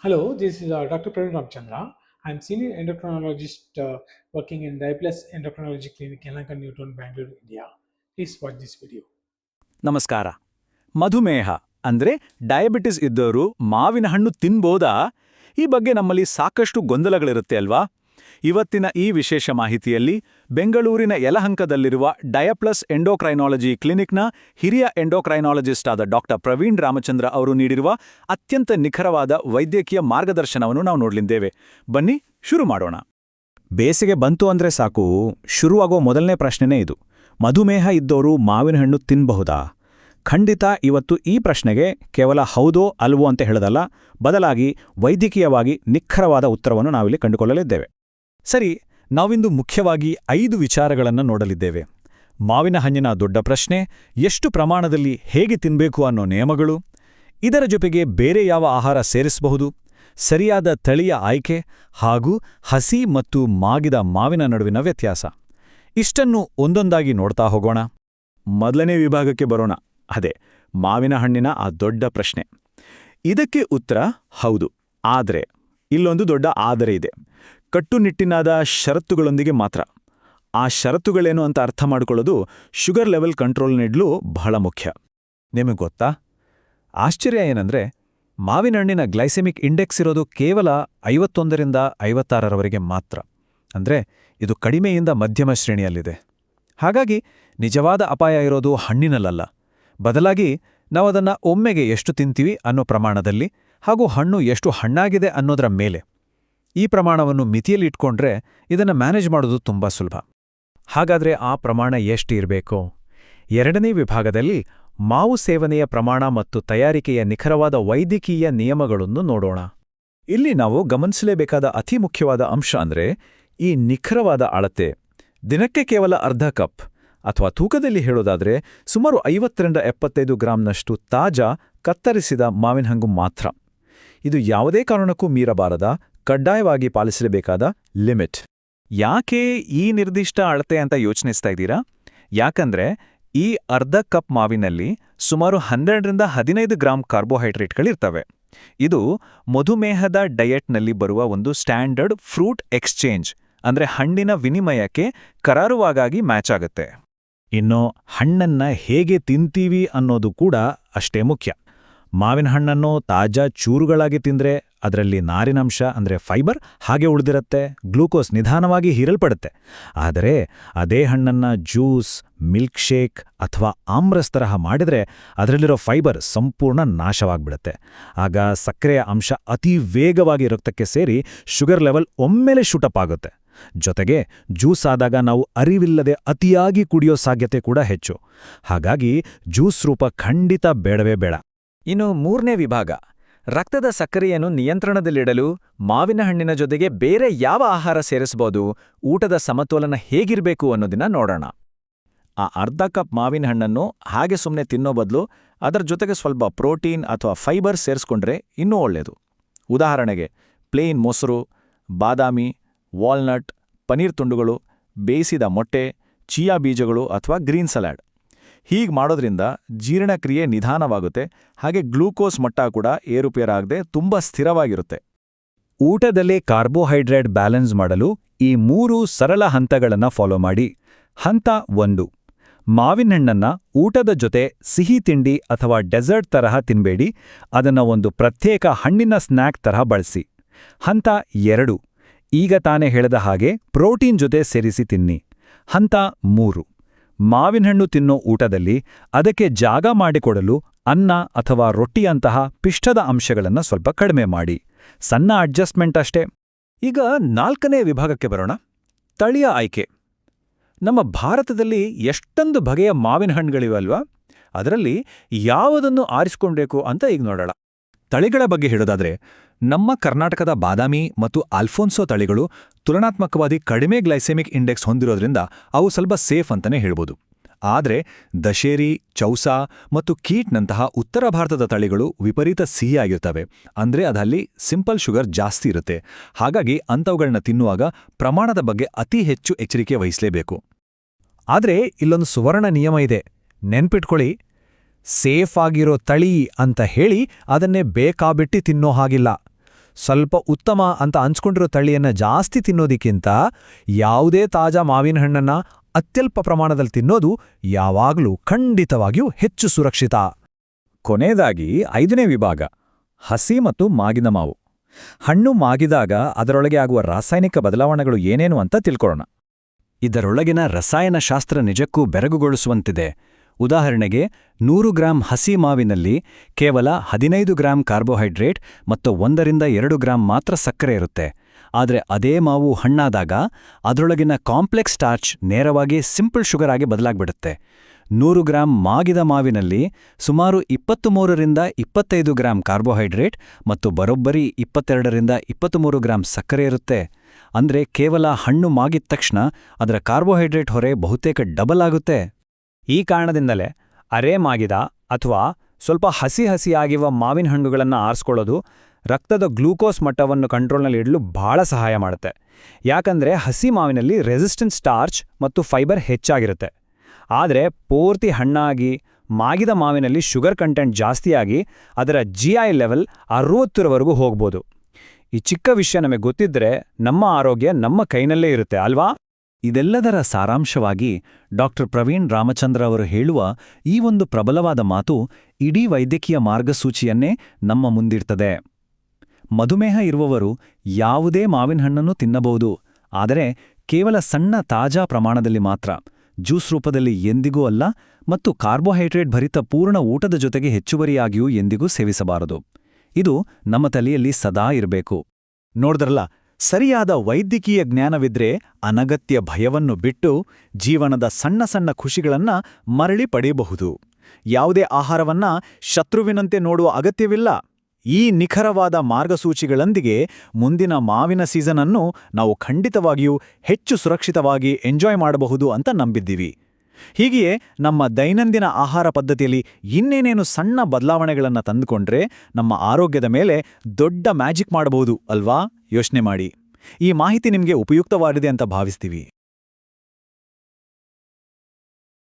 Hello, this is Dr. Praveen Ramchandra. I'm senior endocrinologist working in Diaplus Endocrinology Clinic, Yelahanka, Newton, Bangalore, India. Please watch this video. ನಮಸ್ಕಾರ. ಮಧುಮೇಹ ಅಂದ್ರೆ diabetes ಇದ್ದವರು ಮಾವಿನ ಹಣ್ಣು ತಿನ್ಬೋದಾ? ಈ ಬಗ್ಗೆ ನಮ್ಮಲ್ಲಿ ಸಾಕಷ್ಟು ಗೊಂದಲಗಳಿರುತ್ತೆ ಅಲ್ವಾ? ಇವತ್ತಿನ ಈ ವಿಶೇಷ ಮಾಹಿತಿಯಲ್ಲಿ ಬೆಂಗಳೂರಿನ ಯಲಹಂಕದಲ್ಲಿರುವ ಡಯಾಪ್ಲಸ್ ಎಂಡೋಕ್ರೈನಾಲಜಿ ಕ್ಲಿನಿಕ್ನ ಹಿರಿಯ ಎಂಡೋಕ್ರೈನಾಲಜಿಸ್ಟ್ ಆದ ಡಾಕ್ಟರ್ ಪ್ರವೀಣ್ ರಾಮಚಂದ್ರ ಅವರು ನೀಡಿರುವ ಅತ್ಯಂತ ನಿಖರವಾದ ವೈದ್ಯಕೀಯ ಮಾರ್ಗದರ್ಶನವನ್ನು ನಾವು ನೋಡಲಿದ್ದೇವೆ. ಬನ್ನಿ ಶುರು ಮಾಡೋಣ. ಬೇಸಿಗೆ ಬಂತು ಅಂದ್ರೆ ಸಾಕು, ಶುರುವಾಗೋ ಮೊದಲನೇ ಪ್ರಶ್ನೆನೇ ಇದು. ಮಧುಮೇಹ ಇದ್ದೋರು ಮಾವಿನ ಹಣ್ಣು ತಿನ್ನಬಹುದಾ? ಖಂಡಿತ ಇವತ್ತು ಈ ಪ್ರಶ್ನೆಗೆ ಕೇವಲ ಹೌದೋ ಅಲ್ವೋ ಅಂತ ಹೇಳೋದಲ್ಲ, ಬದಲಾಗಿ ವೈದ್ಯಕೀಯವಾಗಿ ನಿಖರವಾದ ಉತ್ತರವನ್ನು ನಾವಿಲ್ಲಿ ಕಂಡುಕೊಳ್ಳಲಿದ್ದೇವೆ. ಸರಿ, ನಾವಿಂದು ಮುಖ್ಯವಾಗಿ 5 ವಿಚಾರಗಳನ್ನು ನೋಡಲಿದ್ದೇವೆ. ಮಾವಿನ ಹಣ್ಣಿನ ದೊಡ್ಡ ಪ್ರಶ್ನೆ, ಎಷ್ಟು ಪ್ರಮಾಣದಲ್ಲಿ ಹೇಗೆ ತಿನ್ನಬೇಕು ಅನ್ನೋ ನಿಯಮಗಳು, ಇದರ ಜೊತೆಗೆ ಬೇರೆ ಯಾವ ಆಹಾರ ಸೇರಿಸಬಹುದು, ಸರಿಯಾದ ತಳಿಯ ಆಯ್ಕೆ ಹಾಗೂ ಹಸಿ ಮತ್ತು ಮಾಗಿದ ಮಾವಿನ ನಡುವಿನ ವ್ಯತ್ಯಾಸ. ಇಷ್ಟನ್ನು ಒಂದೊಂದಾಗಿ ನೋಡ್ತಾ ಹೋಗೋಣ. ಮೊದಲನೇ ವಿಭಾಗಕ್ಕೆ ಬರೋಣ. ಅದೇ ಮಾವಿನ ಹಣ್ಣಿನ ಆ ದೊಡ್ಡ ಪ್ರಶ್ನೆ. ಇದಕ್ಕೆ ಉತ್ತರ ಹೌದು. ಆದರೆ ಇಲ್ಲೊಂದು ದೊಡ್ಡ ಆದರೆ ಇದೆ. ಕಟ್ಟುನಿಟ್ಟಿನಾದ ಷರತ್ತುಗಳೊಂದಿಗೆ ಮಾತ್ರ. ಆ ಷರತ್ತುಗಳೇನು ಅಂತ ಅರ್ಥ ಮಾಡಿಕೊಳ್ಳೋದು ಶುಗರ್ ಲೆವೆಲ್ ಕಂಟ್ರೋಲ್ ನೀಡಲು ಬಹಳ ಮುಖ್ಯ. ನಿಮಗೆ ಗೊತ್ತಾ, ಆಶ್ಚರ್ಯ ಏನಂದ್ರೆ ಮಾವಿನ ಹಣ್ಣಿನ ಗ್ಲೈಸೆಮಿಕ್ ಇಂಡೆಕ್ಸ್ ಇರೋದು ಕೇವಲ 51ರಿಂದ 56ರವರೆಗೆ ಮಾತ್ರ. ಅಂದ್ರೆ ಇದು ಕಡಿಮೆಯಿಂದ ಮಧ್ಯಮ ಶ್ರೇಣಿಯಲ್ಲಿದೆ. ಹಾಗಾಗಿ ನಿಜವಾದ ಅಪಾಯ ಇರೋದು ಹಣ್ಣಿನಲ್ಲ, ಬದಲಾಗಿ ನಾವದನ್ನು ಒಮ್ಮೆಗೆ ಎಷ್ಟು ತಿಂತೀವಿ ಅನ್ನೋ ಪ್ರಮಾಣದಲ್ಲಿ ಹಾಗೂ ಹಣ್ಣು ಎಷ್ಟು ಹಣ್ಣಾಗಿದೆ ಅನ್ನೋದರ ಮೇಲೆ. ಈ ಪ್ರಮಾಣವನ್ನು ಮಿತಿಯಲ್ಲಿ ಇಟ್ಕೊಂಡ್ರೆ ಇದನ್ನು ಮ್ಯಾನೇಜ್ ಮಾಡೋದು ತುಂಬಾ ಸುಲಭ. ಹಾಗಾದ್ರೆ ಆ ಪ್ರಮಾಣ ಎಷ್ಟು ಇರಬೇಕು? ಎರಡನೇ ವಿಭಾಗದಲ್ಲಿ ಮಾವು ಸೇವನೆಯ ಪ್ರಮಾಣ ಮತ್ತು ತಯಾರಿಕೆಯ ನಿಖರವಾದ ವೈದ್ಯಕೀಯ ನಿಯಮಗಳನ್ನು ನೋಡೋಣ. ಇಲ್ಲಿ ನಾವು ಗಮನಿಸಲೇಬೇಕಾದ ಅತಿ ಮುಖ್ಯವಾದ ಅಂಶ ಅಂದ್ರೆ ಈ ನಿಖರವಾದ ಅಳತೆ. ದಿನಕ್ಕೆ ಕೇವಲ ಅರ್ಧ ಕಪ್ ಅಥವಾ ತೂಕದಲ್ಲಿ ಹೇಳೋದಾದ್ರೆ ಸುಮಾರು 50ರಿಂದ 75 ಗ್ರಾಂನಷ್ಟು ತಾಜಾ ಕತ್ತರಿಸಿದ ಮಾವಿನ ಹಣ್ಣು ಮಾತ್ರ. ಇದು ಯಾವುದೇ ಕಾರಣಕ್ಕೂ ಮೀರಬಾರದ, ಕಡ್ಡಾಯವಾಗಿ ಪಾಲಿಸಲೇಬೇಕಾದ ಲಿಮಿಟ್. ಯಾಕೆ ಈ ನಿರ್ದಿಷ್ಟ ಅಳತೆ ಅಂತ ಯೋಚನಿಸ್ತಾ ಇದ್ದೀರಾ? ಯಾಕಂದ್ರೆ ಈ ಅರ್ಧ ಕಪ್ ಮಾವಿನಲ್ಲಿ ಸುಮಾರು 12ರಿಂದ 15 ಗ್ರಾಂ ಕಾರ್ಬೋಹೈಡ್ರೇಟ್ಗಳಿರ್ತವೆ. ಇದು ಮಧುಮೇಹದ ಡಯಟ್ನಲ್ಲಿ ಬರುವ ಒಂದು ಸ್ಟ್ಯಾಂಡರ್ಡ್ ಫ್ರೂಟ್ ಎಕ್ಸ್ಚೇಂಜ್, ಅಂದ್ರೆ ಹಣ್ಣಿನ ವಿನಿಮಯಕ್ಕೆ ಕರಾರುವಾಗಾಗಿ ಮ್ಯಾಚ್ ಆಗುತ್ತೆ. ಇನ್ನು ಹಣ್ಣನ್ನ ಹೇಗೆ ತಿಂತೀವಿ ಅನ್ನೋದು ಕೂಡ ಅಷ್ಟೇ ಮುಖ್ಯ. ಮಾವಿನ ಹಣ್ಣನ್ನು ತಾಜಾ ಚೂರುಗಳಾಗಿ ತಿಂದ್ರೆ ಅದರಲ್ಲಿ ನಾರಿನಂಶ ಅಂದ್ರೆ ಫೈಬರ್ ಹಾಗೆ ಉಳಿದಿರುತ್ತೆ, ಗ್ಲೂಕೋಸ್ ನಿಧಾನವಾಗಿ ಹೀರಲ್ಪಡುತ್ತೆ. ಆದರೆ ಅದೇ ಹಣ್ಣನ್ನ ಜ್ಯೂಸ್, ಮಿಲ್ಕ್ ಶೇಕ್ ಅಥವಾ ಆಮ್ರಸ್ ತರಹ ಮಾಡಿದ್ರೆ ಅದರಲ್ಲಿರೋ ಫೈಬರ್ ಸಂಪೂರ್ಣ ನಾಶವಾಗ್ಬಿಡುತ್ತೆ. ಆಗ ಸಕ್ಕರೆಯ ಅಂಶ ಅತಿ ವೇಗವಾಗಿ ರಕ್ತಕ್ಕೆ ಸೇರಿ ಶುಗರ್ ಲೆವೆಲ್ ಒಮ್ಮೆಲೆ ಶೂಟಪ್ ಆಗುತ್ತೆ. ಜೊತೆಗೆ ಜ್ಯೂಸ್ ಆದಾಗ ನಾವು ಅರಿವಿಲ್ಲದೆ ಅತಿಯಾಗಿ ಕುಡಿಯೋ ಸಾಧ್ಯತೆ ಕೂಡ ಹೆಚ್ಚು. ಹಾಗಾಗಿ ಜ್ಯೂಸ್ ರೂಪ ಖಂಡಿತ ಬೇಡವೇ ಬೇಡ. ಇನ್ನು ಮೂರನೇ ವಿಭಾಗ, ರಕ್ತದ ಸಕ್ಕರೆಯನ್ನು ನಿಯಂತ್ರಣದಲ್ಲಿಡಲು ಮಾವಿನ ಹಣ್ಣಿನ ಜೊತೆಗೆ ಬೇರೆ ಯಾವ ಆಹಾರ ಸೇರಿಸಬಹುದು, ಊಟದ ಸಮತೋಲನ ಹೇಗಿರಬೇಕು ಅನ್ನೋದನ್ನ ನೋಡೋಣ. ಆ ಅರ್ಧ ಕಪ್ ಮಾವಿನ ಹಣ್ಣನ್ನು ಹಾಗೆ ಸುಮ್ಮನೆ ತಿನ್ನೋ ಬದಲು ಅದರ ಜೊತೆಗೆ ಸ್ವಲ್ಪ ಪ್ರೋಟೀನ್ ಅಥವಾ ಫೈಬರ್ ಸೇರಿಸ್ಕೊಂಡ್ರೆ ಇನ್ನೂ ಒಳ್ಳೆಯದು. ಉದಾಹರಣೆಗೆ ಪ್ಲೇನ್ ಮೊಸರು, ಬಾದಾಮಿ, ವಾಲ್ನಟ್, ಪನೀರ್ ತುಂಡುಗಳು, ಬೇಯಿಸಿದ ಮೊಟ್ಟೆ, ಚಿಯಾ ಬೀಜಗಳು ಅಥವಾ ಗ್ರೀನ್ ಸಲಾಡ್. ಹೀಗೆ ಮಾಡೋದ್ರಿಂದ ಜೀರ್ಣಕ್ರಿಯೆ ನಿಧಾನವಾಗುತ್ತೆ, ಹಾಗೆ ಗ್ಲೂಕೋಸ್ ಮಟ್ಟ ಕೂಡ ಏರುಪೇರಾಗದೆ ತುಂಬ ಸ್ಥಿರವಾಗಿರುತ್ತೆ. ಊಟದಲ್ಲೇ ಕಾರ್ಬೋಹೈಡ್ರೇಟ್ ಬ್ಯಾಲೆನ್ಸ್ ಮಾಡಲು ಈ 3 ಸರಳ ಹಂತಗಳನ್ನು ಫಾಲೋ ಮಾಡಿ. ಹಂತ 1, ಮಾವಿನ ಹಣ್ಣನ್ನ ಊಟದ ಜೊತೆ ಸಿಹಿ ತಿಂಡಿ ಅಥವಾ ಡೆಸರ್ಟ್ ತರಹ ತಿನ್ಬೇಡಿ, ಅದನ್ನ ಒಂದು ಪ್ರತ್ಯೇಕ ಹಣ್ಣಿನ ಸ್ನ್ಯಾಕ್ ತರಹ ಬಳಸಿ. ಹಂತ 2, ಈಗ ತಾನೇ ಹೇಳಿದ ಹಾಗೆ ಪ್ರೋಟೀನ್ ಜೊತೆ ಸೇರಿಸಿ ತಿನ್ನಿ. ಹಂತ 3, ಮಾವಿನ ಹಣ್ಣು ತಿನ್ನೋ ಊಟದಲ್ಲಿ ಅದಕ್ಕೆ ಜಾಗ ಮಾಡಿಕೊಡಲು ಅನ್ನ ಅಥವಾ ರೊಟ್ಟಿಯಂತಹ ಪಿಷ್ಟದ ಅಂಶಗಳನ್ನು ಸ್ವಲ್ಪ ಕಡಿಮೆ ಮಾಡಿ. ಸಣ್ಣ ಅಡ್ಜಸ್ಟ್ಮೆಂಟ್ ಅಷ್ಟೇ. ಈಗ 4ನೇ ವಿಭಾಗಕ್ಕೆ ಬರೋಣ, ತಳಿಯ ಆಯ್ಕೆ. ನಮ್ಮ ಭಾರತದಲ್ಲಿ ಎಷ್ಟೊಂದು ಬಗೆಯ ಮಾವಿನ ಹಣ್ಣುಗಳಿವಲ್ವಾ? ಅದರಲ್ಲಿ ಯಾವುದನ್ನು ಆರಿಸ್ಕೊಳ್ಬೇಕು ಅಂತ ಈಗ ನೋಡೋಣ. ತಳಿಗಳ ಬಗ್ಗೆ ಹೇಳೋದಾದ್ರೆ ನಮ್ಮ ಕರ್ನಾಟಕದ ಬಾದಾಮಿ ಮತ್ತು ಆಲ್ಫೋನ್ಸೋ ತಳಿಗಳು ತುಲನಾತ್ಮಕವಾಗಿ ಕಡಿಮೆ ಗ್ಲೈಸೆಮಿಕ್ ಇಂಡೆಕ್ಸ್ ಹೊಂದಿರೋದ್ರಿಂದ ಅವು ಸ್ವಲ್ಪ ಸೇಫ್ ಅಂತಾನೆ ಹೇಳ್ಬೋದು. ಆದರೆ ದಶೇರಿ, ಚೌಸಾ ಮತ್ತು ಕೀಟ್ನಂತಹ ಉತ್ತರ ಭಾರತದ ತಳಿಗಳು ವಿಪರೀತ ಸಿಹಿಯಾಗಿರ್ತವೆ. ಅಂದ್ರೆ ಅದಲ್ಲಿ ಸಿಂಪಲ್ ಶುಗರ್ ಜಾಸ್ತಿ ಇರುತ್ತೆ. ಹಾಗಾಗಿ ಅಂಥವುಗಳನ್ನ ತಿನ್ನುವಾಗ ಪ್ರಮಾಣದ ಬಗ್ಗೆ ಅತಿ ಹೆಚ್ಚು ಎಚ್ಚರಿಕೆ ವಹಿಸಲೇಬೇಕು. ಆದರೆ ಇಲ್ಲೊಂದು ಸುವರ್ಣ ನಿಯಮ ಇದೆ, ನೆನ್ಪಿಟ್ಕೊಳ್ಳಿ. ಸೇಫ್ ಆಗಿರೋ ತಳಿ ಅಂತ ಹೇಳಿ ಅದನ್ನೇ ಬೇಕಾಬಿಟ್ಟಿ ತಿನ್ನೋ ಹಾಗಿಲ್ಲ. ಸ್ವಲ್ಪ ಉತ್ತಮ ಅಂತ ಅನ್ಸ್ಕೊಂಡಿರೋ ತಳಿಯನ್ನ ಜಾಸ್ತಿ ತಿನ್ನೋದಕ್ಕಿಂತ ಯಾವುದೇ ತಾಜಾ ಮಾವಿನ ಹಣ್ಣನ್ನ ಅತ್ಯಲ್ಪ ಪ್ರಮಾಣದಲ್ಲಿ ತಿನ್ನೋದು ಯಾವಾಗಲೂ ಖಂಡಿತವಾಗಿಯೂ ಹೆಚ್ಚು ಸುರಕ್ಷಿತ. ಕೊನೆಯದಾಗಿ 5ನೇ ವಿಭಾಗ, ಹಸಿ ಮತ್ತು ಮಾಗಿದ ಮಾವು. ಹಣ್ಣು ಮಾಗಿದಾಗ ಅದರೊಳಗೆ ಆಗುವ ರಾಸಾಯನಿಕ ಬದಲಾವಣೆಗಳು ಏನೇನು ಅಂತ ತಿಳ್ಕೊಳ್ಳೋಣ. ಇದರೊಳಗಿನ ರಸಾಯನಶಾಸ್ತ್ರ ನಿಜಕ್ಕೂ ಬೆರಗುಗೊಳಿಸುವಂತಿದೆ. ಉದಾಹರಣೆಗೆ 100 ಗ್ರಾಂ ಹಸಿ ಮಾವಿನಲ್ಲಿ ಕೇವಲ 15 ಗ್ರಾಂ ಕಾರ್ಬೋಹೈಡ್ರೇಟ್ ಮತ್ತು 1 ರಿಂದ 2 ಗ್ರಾಂ ಮಾತ್ರ ಸಕ್ಕರೆ ಇರುತ್ತೆ. ಆದರೆ ಅದೇ ಮಾವು ಹಣ್ಣಾದಾಗ ಅದರೊಳಗಿನ ಕಾಂಪ್ಲೆಕ್ಸ್ ಸ್ಟಾರ್ಚ್ ನೇರವಾಗಿ ಸಿಂಪಲ್ ಶುಗರ್ ಆಗಿ ಬದಲಾಗ್ಬಿಡುತ್ತೆ. 100 ಗ್ರಾಂ ಮಾಗಿದ ಮಾವಿನಲ್ಲಿ ಸುಮಾರು 23 ರಿಂದ 25 ಗ್ರಾಂ ಕಾರ್ಬೋಹೈಡ್ರೇಟ್ ಮತ್ತು ಬರೋಬ್ಬರಿ 22 ರಿಂದ 23 ಗ್ರಾಂ ಸಕ್ಕರೆ ಇರುತ್ತೆ. ಅಂದ್ರೆ ಕೇವಲ ಹಣ್ಣು ಮಾಗಿದ ತಕ್ಷಣ ಅದರ ಕಾರ್ಬೋಹೈಡ್ರೇಟ್ ಹೊರೆ ಬಹುತೇಕ ಡಬಲ್ ಆಗುತ್ತೆ. ಈ ಕಾರಣದಿಂದಲೇ ಅರೆ ಮಾಗಿದ ಅಥವಾ ಸ್ವಲ್ಪ ಹಸಿಯಾಗಿರುವ ಮಾವಿನ ಹಣ್ಣುಗಳನ್ನು ಆರಿಸ್ಕೊಳ್ಳೋದು ರಕ್ತದ ಗ್ಲೂಕೋಸ್ ಮಟ್ಟವನ್ನು ಕಂಟ್ರೋಲ್ನಲ್ಲಿ ಇಡಲು ಬಹಳ ಸಹಾಯ ಮಾಡುತ್ತೆ. ಯಾಕಂದ್ರೆ ಹಸಿ ಮಾವಿನಲ್ಲಿ ರೆಸಿಸ್ಟೆಂಟ್ ಸ್ಟಾರ್ಚ್ ಮತ್ತು ಫೈಬರ್ ಹೆಚ್ಚಾಗಿರುತ್ತೆ. ಆದರೆ ಪೂರ್ತಿ ಹಣ್ಣಾಗಿ ಮಾಗಿದ ಮಾವಿನಲ್ಲಿ ಶುಗರ್ ಕಂಟೆಂಟ್ ಜಾಸ್ತಿಯಾಗಿ ಅದರ GI ಲೆವೆಲ್ 60ರವರೆಗೂ ಹೋಗ್ಬೋದು. ಈ ಚಿಕ್ಕ ವಿಷಯ ನಮಗೆ ಗೊತ್ತಿದ್ರೆ ನಮ್ಮ ಆರೋಗ್ಯ ನಮ್ಮ ಕೈನಲ್ಲೇ ಇರುತ್ತೆ ಅಲ್ವಾ? ಇದೆಲ್ಲದರ ಸಾರಾಂಶವಾಗಿ ಡಾಕ್ಟರ್ ಪ್ರವೀಣ್ ರಾಮಚಂದ್ರ ಅವರು ಹೇಳುವ ಈ ಒಂದು ಪ್ರಬಲವಾದ ಮಾತು ಇಡೀ ವೈದ್ಯಕೀಯ ಮಾರ್ಗಸೂಚಿಯನ್ನೇ ನಮ್ಮ ಮುಂದಿಡ್ತದೆ. ಮಧುಮೇಹ ಇರುವವರು ಯಾವುದೇ ಮಾವಿನ ಹಣ್ಣನ್ನು ತಿನ್ನಬಹುದು, ಆದರೆ ಕೇವಲ ಸಣ್ಣ ತಾಜಾ ಪ್ರಮಾಣದಲ್ಲಿ ಮಾತ್ರ, ಜ್ಯೂಸ್ ರೂಪದಲ್ಲಿ ಎಂದಿಗೂ ಅಲ್ಲ, ಮತ್ತು ಕಾರ್ಬೋಹೈಡ್ರೇಟ್ ಭರಿತ ಪೂರ್ಣ ಊಟದ ಜೊತೆಗೆ ಹೆಚ್ಚುವರಿಯಾಗಿಯೂ ಎಂದಿಗೂ ಸೇವಿಸಬಾರದು. ಇದು ನಮ್ಮ ತಲೆಯಲ್ಲಿ ಸದಾ ಇರಬೇಕು. ನೋಡಿದ್ರಲ್ಲ, ಸರಿಯಾದ ವೈದ್ಯಕೀಯ ಜ್ಞಾನವಿದ್ರೆ ಅನಗತ್ಯ ಭಯವನ್ನು ಬಿಟ್ಟು ಜೀವನದ ಸಣ್ಣ ಸಣ್ಣ ಖುಷಿಗಳನ್ನ ಮರಳಿ ಪಡೆಯಬಹುದು. ಯಾವುದೇ ಆಹಾರವನ್ನ ಶತ್ರುವಿನಂತೆ ನೋಡುವ ಅಗತ್ಯವಿಲ್ಲ. ಈ ನಿಖರವಾದ ಮಾರ್ಗಸೂಚಿಗಳೊಂದಿಗೆ ಮುಂದಿನ ಮಾವಿನ ಸೀಸನ್ ಅನ್ನು ನಾವು ಖಂಡಿತವಾಗಿಯೂ ಹೆಚ್ಚು ಸುರಕ್ಷಿತವಾಗಿ ಎಂಜಾಯ್ ಮಾಡಬಹುದು ಅಂತ ನಂಬಿದ್ದೀವಿ. ಹೀಗೆಯೇ ನಮ್ಮ ದೈನಂದಿನ ಆಹಾರ ಪದ್ಧತಿಯಲ್ಲಿ ಇನ್ನೇನೇನು ಸಣ್ಣ ಬದಲಾವಣೆಗಳನ್ನು ತಂದುಕೊಂಡ್ರೆ ನಮ್ಮ ಆರೋಗ್ಯದ ಮೇಲೆ ದೊಡ್ಡ ಮ್ಯಾಜಿಕ್ ಮಾಡಬಹುದು ಅಲ್ವಾ? ಯೋಚನೆ ಮಾಡಿ. ಈ ಮಾಹಿತಿ ನಿಮಗೆ ಉಪಯುಕ್ತವಾಗಿದೆ ಅಂತ ಭಾವಿಸ್ತೀವಿ.